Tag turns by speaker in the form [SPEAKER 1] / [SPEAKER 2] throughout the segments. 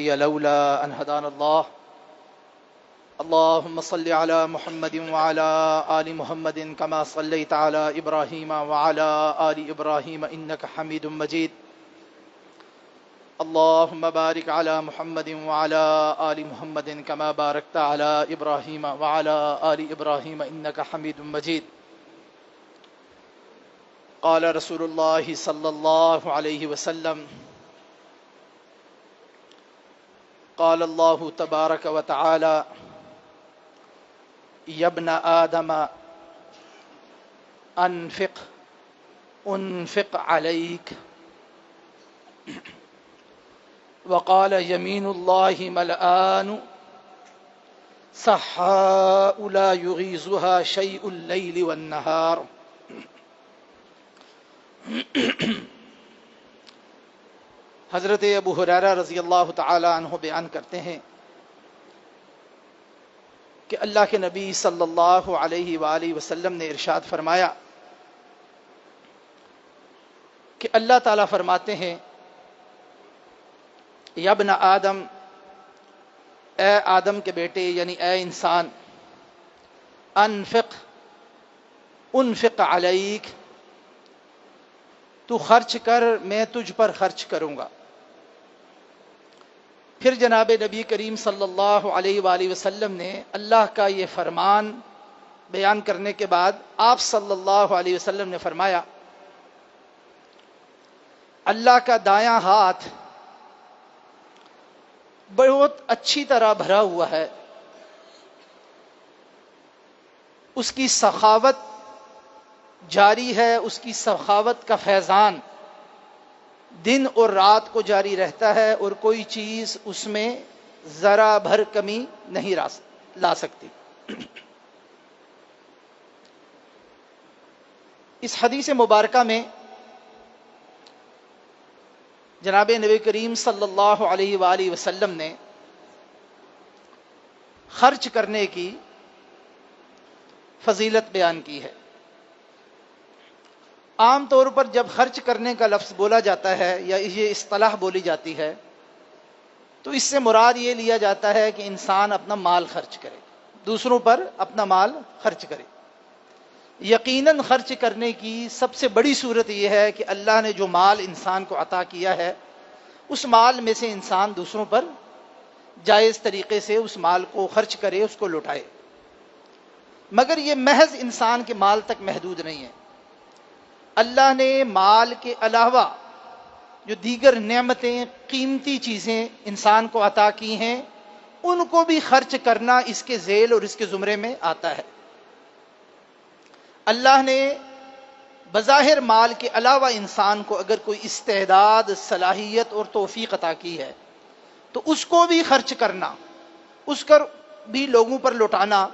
[SPEAKER 1] لولا أن هدانا الله اللهم صل على محمد وعلى آل محمد كما صليت على إبراهيم وعلى آل إبراهيم إنك حميد مجيد اللهم بارك على محمد وعلى آل محمد كما باركت على إبراهيم وعلى آل إبراهيم إنك حميد مجيد قال رسول الله صلى الله عليه وسلم قال الله تبارك وتعالى يا ابن آدم أنفق عليك وقال يمين الله ملآن صحاء لا يغيظها شيء الليل والنهار. حضرت ابو ہریرہ رضی اللہ تعالی عنہ بیان کرتے ہیں کہ اللہ کے نبی صلی اللہ علیہ وآلہ وسلم نے ارشاد فرمایا کہ اللہ تعالیٰ فرماتے ہیں یا ابن آدم، اے آدم کے بیٹے یعنی اے انسان، انفق علیک، تو خرچ کر، میں تجھ پر خرچ کروں گا۔ پھر جناب نبی کریم صلی اللہ علیہ وآلہ وسلم نے اللہ کا یہ فرمان بیان کرنے کے بعد آپ صلی اللہ علیہ وسلم نے فرمایا اللہ کا دایاں ہاتھ بہت اچھی طرح بھرا ہوا ہے، اس کی سخاوت جاری ہے، اس کی سخاوت کا فیضان دن اور رات کو جاری رہتا ہے، اور کوئی چیز اس میں ذرا بھر کمی نہیں لا سکتی۔ اس حدیث مبارکہ میں جناب نبی کریم صلی اللہ علیہ وآلہ وسلم نے خرچ کرنے کی فضیلت بیان کی ہے۔ عام طور پر جب خرچ کرنے کا لفظ بولا جاتا ہے یا یہ اصطلاح بولی جاتی ہے تو اس سے مراد یہ لیا جاتا ہے کہ انسان اپنا مال خرچ کرے، دوسروں پر اپنا مال خرچ کرے۔ یقیناً خرچ کرنے کی سب سے بڑی صورت یہ ہے کہ اللہ نے جو مال انسان کو عطا کیا ہے اس مال میں سے انسان دوسروں پر جائز طریقے سے اس مال کو خرچ کرے، اس کو لوٹائے۔ مگر یہ محض انسان کے مال تک محدود نہیں ہے، اللہ نے مال کے علاوہ جو دیگر نعمتیں، قیمتی چیزیں انسان کو عطا کی ہیں ان کو بھی خرچ کرنا اس کے ذیل اور اس کے زمرے میں آتا ہے۔ اللہ نے بظاہر مال کے علاوہ انسان کو اگر کوئی استعداد، صلاحیت اور توفیق عطا کی ہے تو اس کو بھی خرچ کرنا، اس کو بھی لوگوں پر لوٹانا،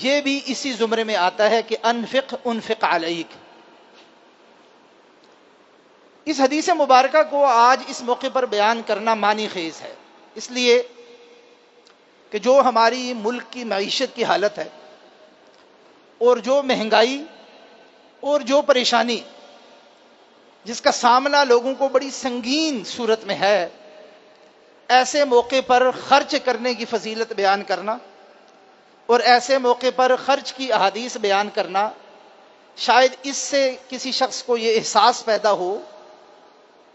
[SPEAKER 1] یہ بھی اسی زمرے میں آتا ہے کہ انفق علیک۔ اس حدیث مبارکہ کو آج اس موقع پر بیان کرنا معنی خیز ہے، اس لیے کہ جو ہماری ملک کی معیشت کی حالت ہے اور جو مہنگائی اور جو پریشانی جس کا سامنا لوگوں کو بڑی سنگین صورت میں ہے، ایسے موقع پر خرچ کرنے کی فضیلت بیان کرنا اور ایسے موقع پر خرچ کی احادیث بیان کرنا، شاید اس سے کسی شخص کو یہ احساس پیدا ہو،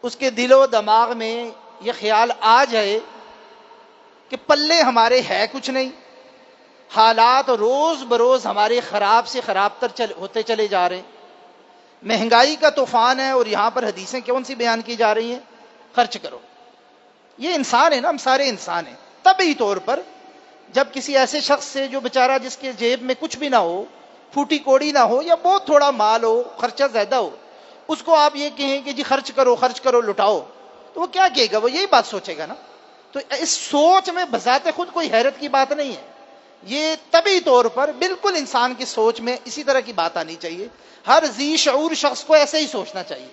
[SPEAKER 1] اس کے دل و دماغ میں یہ خیال آ جائے کہ پلے ہمارے ہے کچھ نہیں، حالات روز بروز ہمارے خراب سے خراب تر ہوتے چلے جا رہے ہیں، مہنگائی کا طوفان ہے، اور یہاں پر حدیثیں کون سی بیان کی جا رہی ہیں؟ خرچ کرو۔ یہ انسان ہے نا، ہم سارے انسان ہیں۔ طبعی طور پر جب کسی ایسے شخص سے جو بیچارہ جس کے جیب میں کچھ بھی نہ ہو، پھوٹی کوڑی نہ ہو یا بہت تھوڑا مال ہو، خرچہ زیادہ ہو، اس کو آپ یہ کہیں کہ جی خرچ کرو لٹاؤ، تو وہ کیا کہے گا؟ وہ یہی بات سوچے گا نا۔ تو اس سوچ میں بذات خود کوئی حیرت کی بات نہیں ہے، یہ طبعی طور پر بالکل انسان کی سوچ میں اسی طرح کی بات آنی چاہیے، ہر ذی شعور شخص کو ایسے ہی سوچنا چاہیے۔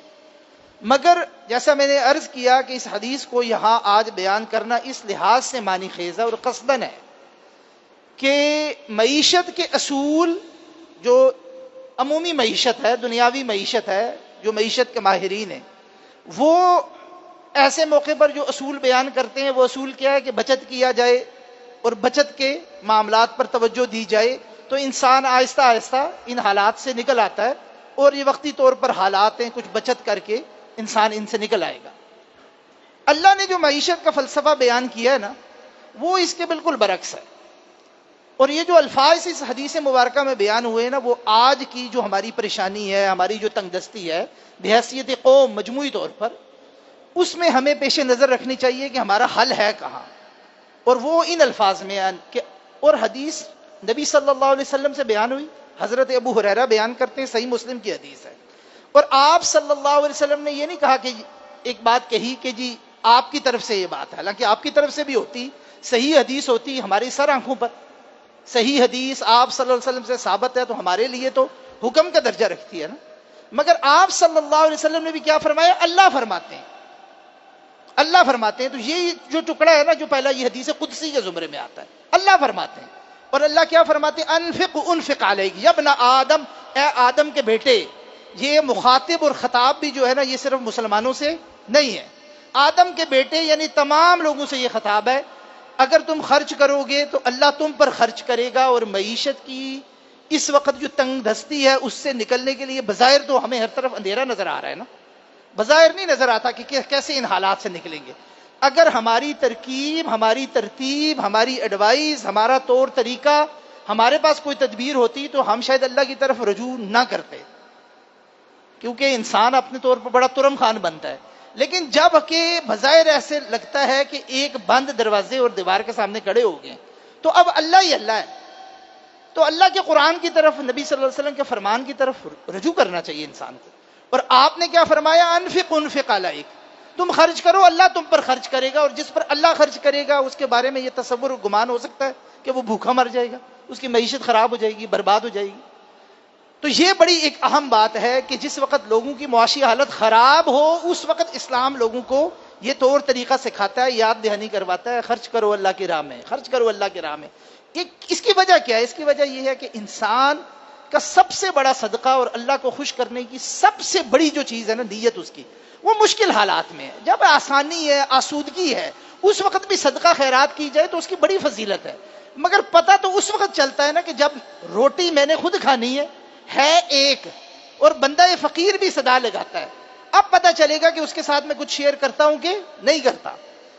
[SPEAKER 1] مگر جیسا میں نے عرض کیا کہ اس حدیث کو یہاں آج بیان کرنا اس لحاظ سے معنی خیز ہے اور قصدن ہے کہ معیشت کے اصول، جو عمومی معیشت ہے، دنیاوی معیشت ہے، جو معیشت کے ماہرین ہیں وہ ایسے موقع پر جو اصول بیان کرتے ہیں وہ اصول کیا ہے کہ بچت کیا جائے اور بچت کے معاملات پر توجہ دی جائے، تو انسان آہستہ آہستہ ان حالات سے نکل آتا ہے، اور یہ وقتی طور پر حالات ہیں، کچھ بچت کر کے انسان ان سے نکل آئے گا۔ اللہ نے جو معیشت کا فلسفہ بیان کیا ہے نا، وہ اس کے بالکل برعکس ہے، اور یہ جو الفاظ اس حدیث مبارکہ میں بیان ہوئے ہیں نا، وہ آج کی جو ہماری پریشانی ہے، ہماری جو تنگ دستی ہے بحیثیت قوم مجموعی طور پر، اس میں ہمیں پیش نظر رکھنی چاہیے کہ ہمارا حل ہے کہاں، اور وہ ان الفاظ میں کہ اور حدیث نبی صلی اللہ علیہ وسلم سے بیان ہوئی، حضرت ابو ہریرہ بیان کرتے ہیں، صحیح مسلم کی حدیث ہے، اور آپ صلی اللہ علیہ وسلم نے یہ نہیں کہا کہ ایک بات کہی کہ جی آپ کی طرف سے یہ بات ہے، حالانکہ آپ کی طرف سے بھی ہوتی، صحیح حدیث ہوتی ہماری سر آنکھوں پر، صحیح حدیث آپ صلی اللہ علیہ وسلم سے ثابت ہے تو ہمارے لیے تو حکم کا درجہ رکھتی ہے نا، مگر آپ صلی اللہ علیہ وسلم نے بھی کیا فرمایا؟ اللہ فرماتے ہیں، اللہ فرماتے ہیں، تو یہ جو ٹکڑا ہے نا، جو پہلا یہ حدیث قدسی کے زمرے میں آتا ہے، اللہ فرماتے ہیں، اور اللہ کیا فرماتے ہیں؟ انفق انفق علیک یا ابن آدم، اے آدم کے بیٹے۔ یہ مخاطب اور خطاب بھی جو ہے نا، یہ صرف مسلمانوں سے نہیں ہے، آدم کے بیٹے یعنی تمام لوگوں سے یہ خطاب ہے، اگر تم خرچ کرو گے تو اللہ تم پر خرچ کرے گا، اور معیشت کی اس وقت جو تنگ دستی ہے اس سے نکلنے کے لیے بظاہر تو ہمیں ہر طرف اندھیرا نظر آ رہا ہے نا، بظاہر نہیں نظر آتا کہ کیسے ان حالات سے نکلیں گے، اگر ہماری ترکیب، ہماری ترتیب، ہماری ایڈوائز، ہمارا طور طریقہ، ہمارے پاس کوئی تدبیر ہوتی تو ہم شاید اللہ کی طرف رجوع نہ کرتے، کیونکہ انسان اپنے طور پر بڑا ترم خان بنتا ہے، لیکن جب کہ بظاہر ایسے لگتا ہے کہ ایک بند دروازے اور دیوار کے سامنے کھڑے ہو گئے تو اب اللہ ہی اللہ ہے، تو اللہ کے قرآن کی طرف، نبی صلی اللہ علیہ وسلم کے فرمان کی طرف رجوع کرنا چاہیے انسان کو، اور آپ نے کیا فرمایا؟ انفق انفق علیک، تم خرچ کرو اللہ تم پر خرچ کرے گا، اور جس پر اللہ خرچ کرے گا اس کے بارے میں یہ تصور گمان ہو سکتا ہے کہ وہ بھوکا مر جائے گا، اس کی معیشت خراب ہو جائے گی، برباد ہو جائے گی۔ تو یہ بڑی ایک اہم بات ہے کہ جس وقت لوگوں کی معاشی حالت خراب ہو اس وقت اسلام لوگوں کو یہ طور طریقہ سکھاتا ہے، یاد دہانی کرواتا ہے، خرچ کرو اللہ کی راہ میں، خرچ کرو اللہ کی راہ میں۔ اس کی وجہ کیا ہے؟ اس کی وجہ یہ ہے کہ انسان کا سب سے بڑا صدقہ اور اللہ کو خوش کرنے کی سب سے بڑی جو چیز ہے نا، نیت اس کی، وہ مشکل حالات میں ہے، جب آسانی ہے، آسودگی ہے، اس وقت بھی صدقہ خیرات کی جائے تو اس کی بڑی فضیلت ہے، مگر پتہ تو اس وقت چلتا ہے نا کہ جب روٹی میں نے خود کھانی ہے ایک، اور بندہ فقیر بھی صدا لگاتا ہے، اب پتہ چلے گا کہ اس کے ساتھ میں کچھ شیئر کرتا ہوں کہ نہیں کرتا۔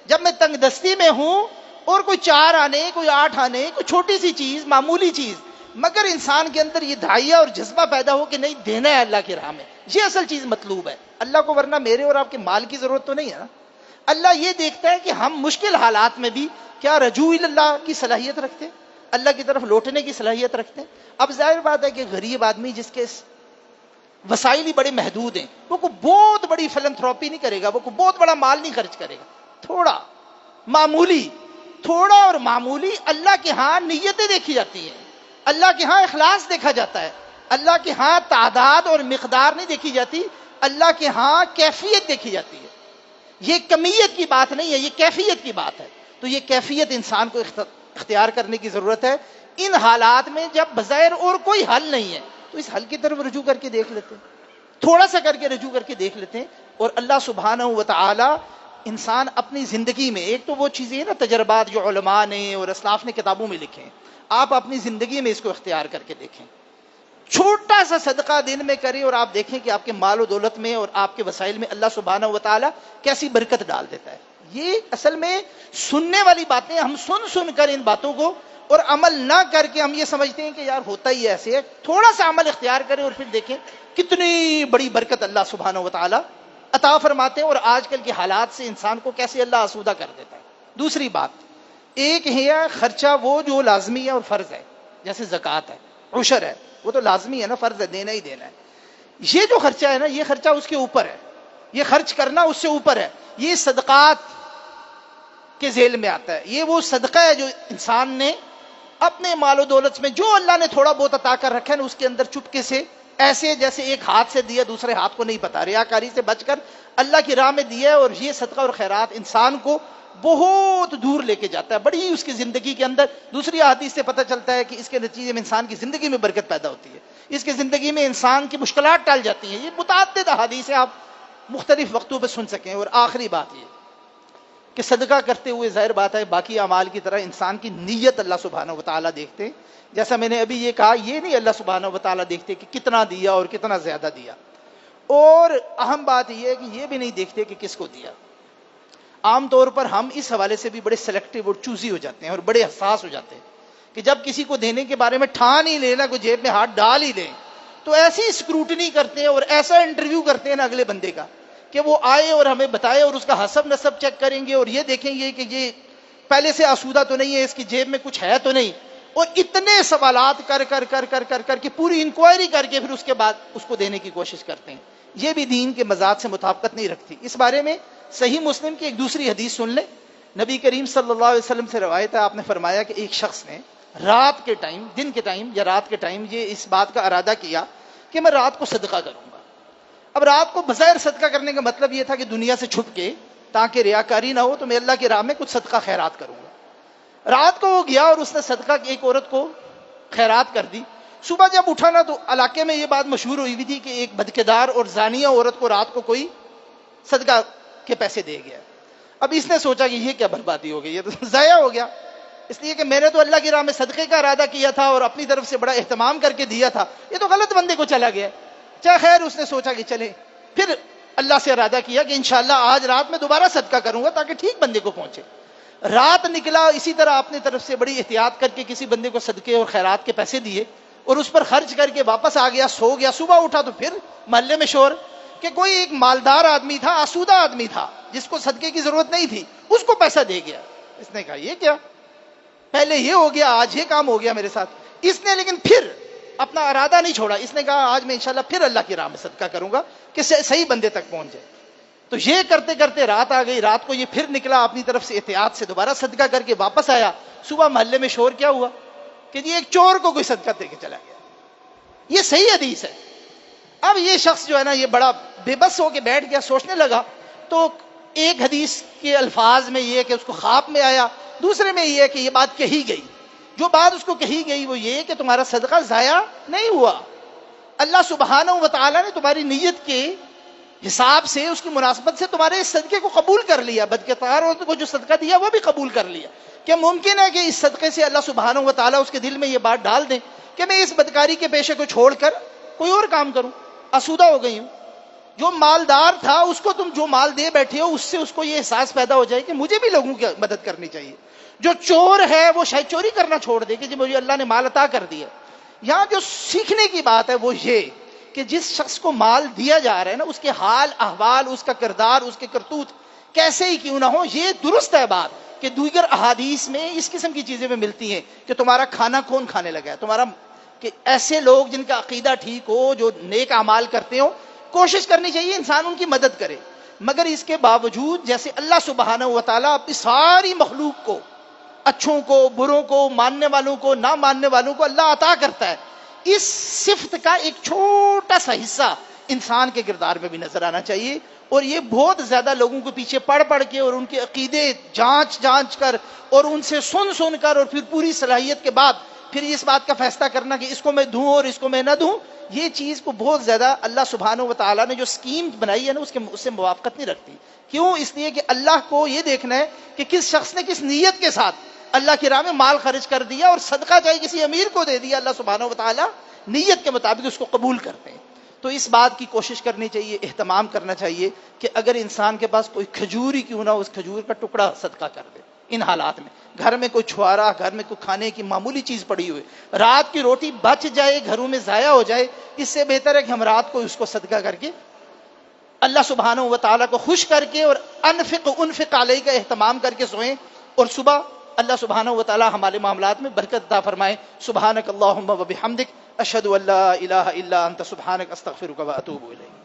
[SPEAKER 1] جب میں تنگ دستی میں ہوں اور کوئی 4 آنے، کوئی 8 آنے، کوئی چھوٹی سی چیز، معمولی چیز، مگر انسان کے اندر یہ دھائیہ اور جذبہ پیدا ہو کہ نہیں دینا ہے اللہ کی راہ میں، یہ اصل چیز مطلوب ہے اللہ کو، ورنہ میرے اور آپ کے مال کی ضرورت تو نہیں ہے نا۔ اللہ یہ دیکھتا ہے کہ ہم مشکل حالات میں بھی کیا رجوع اللہ کی صلاحیت رکھتے ہیں، اللہ کی طرف لوٹنے کی صلاحیت رکھتے ہیں۔ اب ظاہر بات ہے کہ غریب آدمی جس کے وسائل ہی بڑے محدود ہیں، وہ کوئی بہت بڑی فلنتھروپی نہیں کرے گا، وہ کوئی بہت بڑا مال نہیں خرچ کرے گا، تھوڑا معمولی، تھوڑا اور معمولی۔ اللہ کے ہاں نیتیں دیکھی جاتی ہیں، اللہ کے ہاں اخلاص دیکھا جاتا ہے، اللہ کے ہاں تعداد اور مقدار نہیں دیکھی جاتی، اللہ کے ہاں کیفیت دیکھی جاتی ہے۔ یہ کمیت کی بات نہیں ہے، یہ کیفیت کی بات ہے، تو یہ کیفیت انسان کو اختیار کرنے کی ضرورت ہے۔ ان حالات میں جب بظاہر اور کوئی حل نہیں ہے تو اس حل کی طرف رجوع کر کے دیکھ لیتے ہیں، تھوڑا سا کر کے رجوع کر کے دیکھ لیتے ہیں، اور اللہ سبحانہ و تعالی انسان اپنی زندگی میں، ایک تو وہ چیزیں ہیں نا تجربات جو علماء نے اور اسلاف نے کتابوں میں لکھے ہیں، آپ اپنی زندگی میں اس کو اختیار کر کے دیکھیں، چھوٹا سا صدقہ دن میں کریں اور آپ دیکھیں کہ آپ کے مال و دولت میں اور آپ کے وسائل میں اللہ سبحانہ و تعالی کیسی برکت ڈال دیتا ہے۔ یہ اصل میں سننے والی باتیں، ہم سن کر ان باتوں کو اور عمل نہ کر کے ہم یہ سمجھتے ہیں کہ یار ہوتا ہی ایسے ہے، تھوڑا سا عمل اختیار کریں اور پھر دیکھیں کتنی بڑی برکت اللہ سبحانہ و تعالی عطا فرماتے ہیں، اور آج کل کے حالات سے انسان کو کیسے اللہ آسودہ کر دیتا ہے۔ دوسری بات، ایک ہے خرچہ وہ جو لازمی ہے اور فرض ہے، جیسے زکوٰۃ ہے، عشر ہے، وہ تو لازمی ہے نا، فرض ہے، دینا ہی دینا ہے۔ یہ جو خرچہ ہے نا، یہ خرچہ اس کے اوپر ہے، یہ خرچ کرنا اس سے اوپر ہے، یہ صدقات کے ذیل میں آتا ہے۔ یہ وہ صدقہ ہے جو انسان نے اپنے مال و دولت میں جو اللہ نے تھوڑا بہت عطا کر رکھا ہے نا، اس کے اندر چپکے سے، ایسے جیسے ایک ہاتھ سے دیا دوسرے ہاتھ کو نہیں پتا، ریاکاری سے بچ کر اللہ کی راہ میں دیا ہے، اور یہ صدقہ اور خیرات انسان کو بہت دور لے کے جاتا ہے، بڑی اس کی زندگی کے اندر۔ دوسری حدیث سے پتہ چلتا ہے کہ اس کے نتیجے میں انسان کی زندگی میں برکت پیدا ہوتی ہے، اس کی زندگی میں انسان کی مشکلات ٹل جاتی ہیں۔ یہ متعدد احادیث ہیں، آپ مختلف وقتوں پہ سن سکیں. اور آخری بات یہ کہ صدقہ کرتے ہوئے ظاہر بات ہے باقی اعمال کی طرح انسان کی نیت اللہ سبحانہ و تعالیٰ دیکھتے ہیں. جیسا میں نے ابھی یہ کہا, یہ نہیں اللہ سبحانہ و تعالیٰ دیکھتے کہ کتنا دیا اور کتنا زیادہ دیا. اور اہم بات یہ ہے کہ یہ بھی نہیں دیکھتے کہ کس کو دیا. عام طور پر ہم اس حوالے سے بھی بڑے سلیکٹو اور چوزی ہو جاتے ہیں اور بڑے حساس ہو جاتے ہیں کہ جب کسی کو دینے کے بارے میں ٹھان ہی لینا, کوئی جیب میں ہاتھ ڈال ہی لیں, تو ایسی اسکروٹنی کرتے ہیں اور ایسا انٹرویو کرتے ہیں نا اگلے بندے کا کہ وہ آئے اور ہمیں بتائے اور اس کا حسب نسب چیک کریں گے اور یہ دیکھیں گے کہ یہ پہلے سے آسودہ تو نہیں ہے, اس کی جیب میں کچھ ہے تو نہیں, اور اتنے سوالات کر کر کر کر کر کر کے پوری انکوائری کر کے پھر اس کے بعد اس کو دینے کی کوشش کرتے ہیں. یہ بھی دین کے مزاج سے مطابقت نہیں رکھتی. اس بارے میں صحیح مسلم کی ایک دوسری حدیث سن لیں. نبی کریم صلی اللہ علیہ وسلم سے روایت ہے, آپ نے فرمایا کہ ایک شخص نے رات کے ٹائم, دن کے ٹائم یا رات کے ٹائم, یہ اس بات کا ارادہ کیا کہ میں رات کو صدقہ کروں گا. اب رات کو بظاہر صدقہ کرنے کا مطلب یہ تھا کہ دنیا سے چھپ کے, تاکہ ریاکاری نہ ہو, تو میں اللہ کی راہ میں کچھ صدقہ خیرات کروں گا. رات کو وہ گیا اور اس نے صدقہ ایک عورت کو خیرات کر دی. صبح جب اٹھا نا تو علاقے میں یہ بات مشہور ہوئی ہوئی تھی کہ ایک بدکردار اور زانیہ عورت کو رات کو کوئی صدقہ کے پیسے دے گیا. اب اس نے سوچا کہ یہ کیا بربادی ہو گئی, یہ تو ضائع ہو گیا, اس لیے کہ میں نے تو اللہ کی راہ میں صدقے کا ارادہ کیا تھا اور اپنی طرف سے بڑا اہتمام کر کے دیا تھا, یہ تو غلط بندے کو چلا گیا. چاہے خیر, اس نے سوچا کہ چلے, پھر اللہ سے ارادہ کیا کہ انشاءاللہ آج رات میں دوبارہ صدقہ کروں گا تاکہ ٹھیک بندے کو پہنچے. رات نکلا, اسی طرح اپنی طرف سے بڑی احتیاط کر کے کسی بندے کو صدقے اور خیرات کے پیسے دیے اور اس پر خرچ کر کے واپس آ گیا, سو گیا. صبح اٹھا تو پھر محلے میں شور کہ کوئی ایک مالدار آدمی تھا, آسودہ آدمی تھا, جس کو صدقے کی ضرورت نہیں تھی, اس کو پیسہ دے گیا. اس نے کہا یہ کیا, پہلے یہ ہو گیا, آج یہ کام ہو گیا میرے ساتھ. اس نے لیکن پھر اپنا ارادہ نہیں چھوڑا, اس نے کہا آج میں انشاءاللہ پھر اللہ کی راہ میں صدقہ کروں گا کہ صحیح بندے تک پہنچ جائے. تو یہ کرتے کرتے رات آ گئی. رات کو یہ پھر نکلا, اپنی طرف سے احتیاط سے دوبارہ صدقہ کر کے واپس آیا. صبح محلے میں شور کیا ہوا کہ جی ایک چور کو کوئی صدقہ دے کے چلا گیا. یہ صحیح حدیث ہے. اب یہ شخص جو ہے نا, یہ بڑا بے بس ہو کے بیٹھ گیا, سوچنے لگا. تو ایک حدیث کے الفاظ میں یہ کہ اس کو خواب میں آیا, دوسرے میں یہ کہ یہ بات کہی گئی. جو بات اس کو کہی گئی وہ یہ کہ تمہارا صدقہ ضائع نہیں ہوا, اللہ سبحانہ و تعالیٰ نے تمہاری نیت کے حساب سے, اس کی مناسبت سے تمہارے اس صدقے کو قبول کر لیا. بدکردار عورت کو جو صدقہ دیا وہ بھی قبول کر لیا. کیا ممکن ہے کہ اس صدقے سے اللہ سبحانہ و تعالیٰ اس کے دل میں یہ بات ڈال دیں کہ میں اس بدکاری کے پیشے کو چھوڑ کر کوئی اور کام کروں, آسودہ ہو گئی ہوں. جو مالدار تھا اس کو تم جو مال دے بیٹھے ہو, اس سے اس کو یہ احساس پیدا ہو جائے کہ مجھے بھی لوگوں کی مدد کرنی چاہیے. جو چور ہے وہ شاید چوری کرنا چھوڑ دے کہ جی مجھے اللہ نے مال عطا کر دیا. یہاں جو سیکھنے کی بات ہے وہ یہ کہ جس شخص کو مال دیا جا رہا ہے نا, اس کے حال احوال, اس کا کردار, اس کے کرتوت کیسے ہی کیوں نہ ہو, یہ درست ہے بات کہ دیگر احادیث میں اس قسم کی چیزیں میں ملتی ہیں کہ تمہارا کھانا کون کھانے لگا ہے, تمہارا کہ ایسے لوگ جن کا عقیدہ ٹھیک ہو, جو نیک اعمال کرتے ہو, کوشش کرنی چاہیے انسان ان کی مدد کرے. مگر اس کے باوجود جیسے اللہ سبحانہ و تعالیٰ اپنی ساری مخلوق کو, اچھوں کو, بروں کو, ماننے والوں کو, نہ ماننے والوں کو اللہ عطا کرتا ہے, اس صفت کا ایک چھوٹا سا حصہ انسان کے کردار میں بھی نظر آنا چاہیے. اور یہ بہت زیادہ لوگوں کو پیچھے پڑھ پڑھ کے اور ان کے عقیدے جانچ کر اور ان سے سن کر اور پھر پوری صلاحیت کے بعد پھر اس بات کا فیصلہ کرنا کہ اس کو میں دوں اور اس کو میں نہ دوں, یہ چیز کو بہت زیادہ اللہ سبحانہ و تعالیٰ نے جو اسکیم بنائی ہے نا اس سے موافقت نہیں رکھتی. کیوں؟ اس لیے کہ اللہ کو یہ دیکھنا ہے کہ کس شخص نے کس نیت کے ساتھ اللہ کی راہ میں مال خرچ کر دیا, اور صدقہ چاہے کسی امیر کو دے دیا, اللہ سبحانہ و تعالیٰ نیت کے مطابق اس کو قبول کرتے ہیں. تو اس بات کی کوشش کرنی چاہیے, اہتمام کرنا چاہیے کہ اگر انسان کے پاس کوئی کھجور ہی کیوں نہ ہو, اس کھجور کا ٹکڑا صدقہ کر دے. ان حالات میں گھر میں کوئی چھوارا, گھر میں کوئی کھانے کی معمولی چیز پڑی ہوئی, رات کی روٹی بچ جائے, گھروں میں ضائع ہو جائے, اس سے بہتر ہے کہ ہم رات کو اس کو صدقہ کر کے اللہ سبحانہ و تعالیٰ کو خوش کر کے اور انفق علیہ کا اہتمام کر کے سوئیں, اور صبح اللہ سبحانہ و تعالیٰ ہمارے معاملات میں برکت عطا فرمائے. سبحانک اللہم و بحمدک, اشہد ان لا الہ الا انت, سبحانک استغفرک و اتوب الیک.